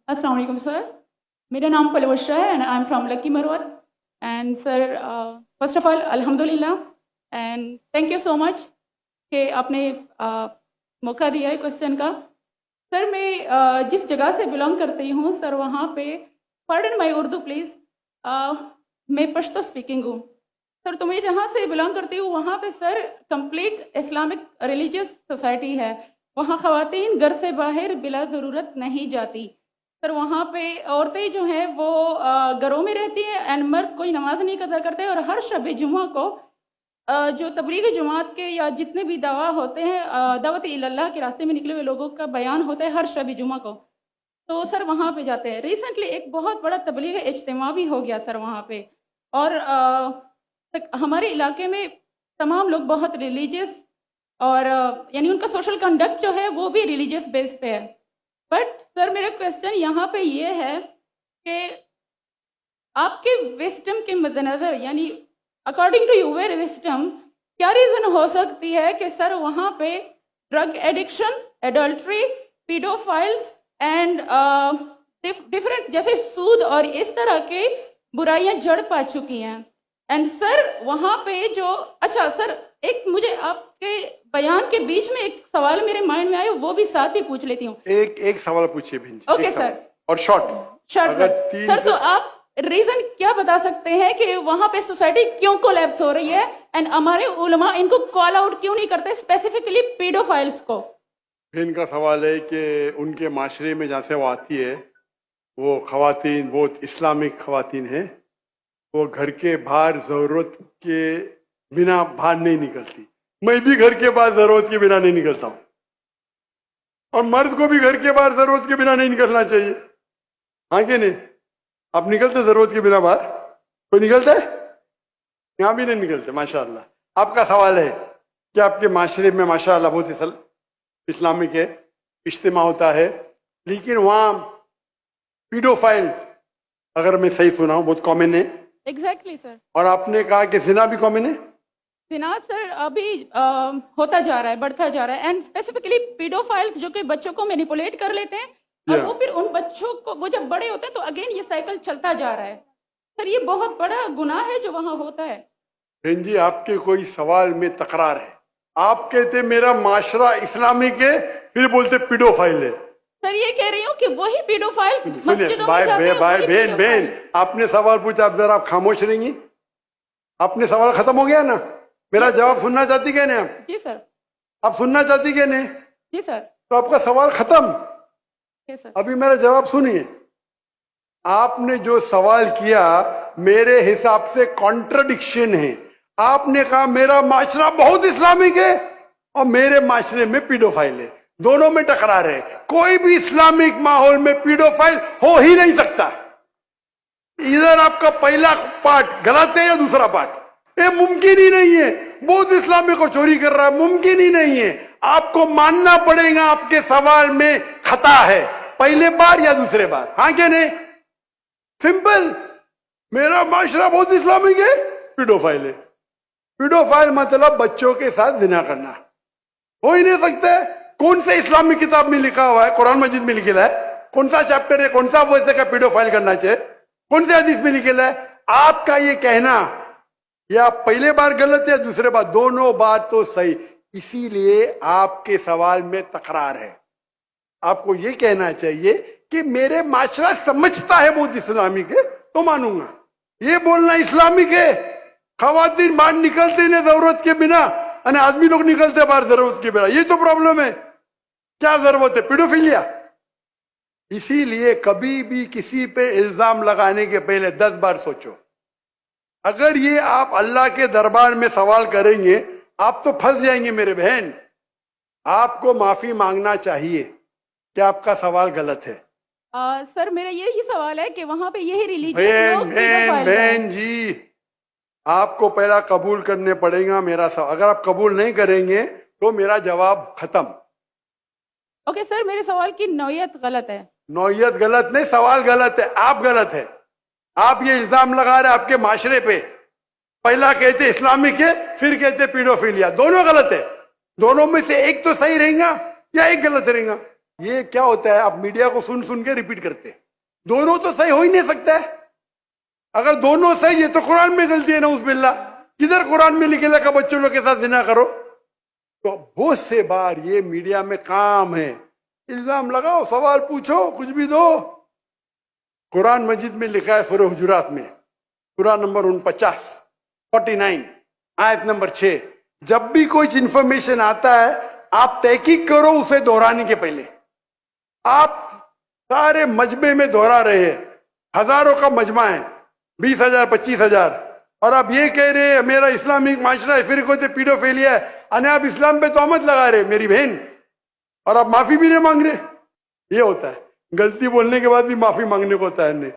अस्सलाम वालेकुम सर, मेरा नाम पलवशा है and I am from Lakki Marwat and sir first of all अल्हम्दुलिल्लाह and thank you so much कि आपने मौका दिया है क्वेश्चन का। सर मैं जिस जगह से बिलोंग करती हूँ सर वहाँ पे पार्डन माई उर्दू प्लीज़, मैं पश्तो स्पीकिंग हूँ सर। तो मैं जहाँ से बिलोंग करती हूँ वहाँ पे sir complete Islamic religious society है। वहाँ ख़वातीन घर से बाहर बिला ज़रूरत नहीं जाती सर। वहाँ पे औरतें जो हैं वो घरों में रहती हैं एंड मर्द कोई नमाज नहीं कज़ा करते। और हर शब जुमा को जो तबलीग जमात के या जितने भी दावा होते हैं दावत इल्लल्लाह के रास्ते में निकले हुए लोगों का बयान होता है हर शब जुमा को, तो सर वहाँ पे जाते हैं। रिसेंटली एक बहुत बड़ा तबलीग इज्तिमा भी हो गया सर वहाँ पे। और हमारे इलाके में तमाम लोग बहुत रिलीजियस और यानी उनका सोशल कंडक्ट जो है वो भी रिलीजियस बेस पे है। बट सर मेरा क्वेश्चन यहाँ पे ये है कि आपके विस्डम के मद्देनज़र यानी अकॉर्डिंग टू यूर विस्डम क्या रीज़न हो सकती है कि सर वहाँ पे drug addiction, adultery, paedophiles and different जैसे सूद और इस तरह के बुराइयां जड़ पा चुकी हैं। एंड सर वहाँ पे जो अच्छा सर एक मुझे आपके बयान के बीच में एक सवाल मेरे माइंड में आया, वो भी साथ ही पूछ लेती हूँ। एक सवाल पूछिए भिंज। ओके सर, और शॉर्ट सर तो आप रीजन क्या बता सकते हैं कि वहाँ पे सोसाइटी क्यों कोलैप्स हो रही है एंड हमारे उलमा इनको कॉल आउट क्यों नहीं करते, स्पेसिफिकली पीडोफाइल्स को? फिर इनका सवाल है कि उनके माशरे में जहाँ से वो आती है वो खवातीन बहुत इस्लामिक खवातीन है, वो घर के बाहर जरूरत के बिना बाहर नहीं निकलती। मैं भी घर के बाहर जरूरत के बिना नहीं निकलता हूँ और मर्द को भी घर के बाहर जरूरत के बिना नहीं निकलना चाहिए। हाँ कि नहीं? आप निकलते जरूरत के बिना बाहर? कोई निकलता है? यहाँ भी नहीं निकलते माशाअल्लाह। आपका सवाल है कि आपके माशरे में माशाअल्लाह बहुत इस्लामिक है, इज्तिमा होता है, लेकिन वहाँ पीडोफाइल अगर मैं सही सुना हूँ बहुत कॉमन है। Exactly sir. और आपने कहा कि जिना भी कॉमन है? जिना सर अभी होता जा रहा है, बढ़ता जा रहा है एंड स्पेसिफिकली पीडोफाइल्स जो कि बच्चों को मैनिपुलेट कर लेते हैं और वो फिर उन बच्चों को वो जब बड़े होते हैं तो अगेन ये साइकिल चलता जा रहा है सर। ये बहुत बड़ा गुनाह है जो वहाँ होता है। बहन जी आपके कोई सवाल में तकरार है। आप कहते मेरा माशरा इस्लामिक है, फिर बोलते पीडोफाइल है। सर ये कह रही हूँ कि वही पीडोफाइल्स मस्जिदों में जाते हैं। भाई बहन आपने सवाल पूछा, आप जरा आप खामोश रहेंगी? आपने सवाल खत्म हो गया ना? मेरा जवाब सुनना चाहती क्या नहीं आप? जी सर। आप सुनना चाहती क्या नहीं? जी सर। तो आपका सवाल खत्म। सर अभी मेरा जवाब सुनिए। आपने जो सवाल किया मेरे हिसाब से कॉन्ट्रडिक्शन है। आपने कहा मेरा माशरा बहुत इस्लामिक है और मेरे माशरे में पीडोफाइल है, दोनों में टकरार है। कोई भी इस्लामिक माहौल में पीडोफाइल हो ही नहीं सकता। इधर आपका पहला पार्ट गलत है या दूसरा पार्ट? ये मुमकिन ही नहीं है। बहुत इस्लामिक और चोरी कर रहा है, मुमकिन ही नहीं है। आपको मानना पड़ेगा आपके सवाल में खता है, पहले बार या दूसरे बार। हाँ क्या नहीं? सिंपल। मेरा माशरा बहुत इस्लामिक है, पीडोफाइल है। पीडोफाइल मतलब बच्चों के साथ जिना करना हो ही नहीं सकता है। कौन से इस्लामिक किताब में लिखा हुआ है? कुरान मजीद में लिखा है? कौन सा चैप्टर है? कौन सा वैसे का पीडोफाइल करना चाहिए? कौन से हदीस में लिखा है? आपका ये कहना या पहले बार गलत है, दूसरे बार, दोनों बात तो सही। इसीलिए आपके सवाल में तकरार है। आपको ये कहना चाहिए कि मेरे माशरा समझता है बहुत इस्लामिक है तो मानूंगा। ये बोलना इस्लामिक है, खवातीन बाहर निकलते नहीं जरूरत के बिना और आदमी लोग निकलते बाहर जरूरत के बिना, ये तो प्रॉब्लम है। क्या जरूरत है? पीडोफिलिया। इसीलिए कभी भी किसी पे इल्जाम लगाने के पहले 10 बार सोचो। अगर ये आप अल्लाह के दरबार में सवाल करेंगे आप तो फंस जाएंगे मेरे बहन। आपको माफी मांगना चाहिए कि आपका सवाल गलत है। सर मेरा यही सवाल है कि वहाँ पे यही रिलीजियस बहन जी आपको पहला कबूल करने पड़ेगा मेरा सवाल। अगर आप कबूल नहीं करेंगे तो मेरा जवाब खत्म। ओके सर, मेरे सवाल की नौयत गलत है। नौयत गलत नहीं, सवाल गलत है, आप गलत है। आप ये इल्जाम लगा रहे आपके माशरे पे। पहला कहते इस्लामिक है, फिर कहते पीडोफिलिया। दोनों गलत है। दोनों में से एक तो सही रहेगा या एक गलत रहेगा। ये क्या होता है, आप मीडिया को सुन सुन के रिपीट करते हैं। दोनों तो सही हो ही नहीं सकता है। अगर दोनों सही है तो कुरान में गलती है ना, उस बिल्ला किधर कुरान में लिखेगा कि बच्चों लोग के साथ जिना करो। तो बहुत से बार ये मीडिया में काम है, इल्जाम लगाओ, सवाल पूछो, कुछ भी दो। कुरान मजीद में लिखा है सूरह हुजुरात में, कुरान नंबर 49 आयत नंबर 6, जब भी कोई इंफॉर्मेशन आता है आप तहकीक करो उसे दोहराने के पहले। आप सारे मजमे में दोहरा रहे हैं, हजारों का मजमा है, 20,000 25,000, और आप ये कह रहे हैं मेरा इस्लामिक माशरा फिर कोई पीडोफिलिया है, अने आप इस्लाम पे तोहमत लगा रहे मेरी बहन, और आप माफी भी नहीं मांग रहे। ये होता है, गलती बोलने के बाद भी माफी मांगने को तैयार नहीं।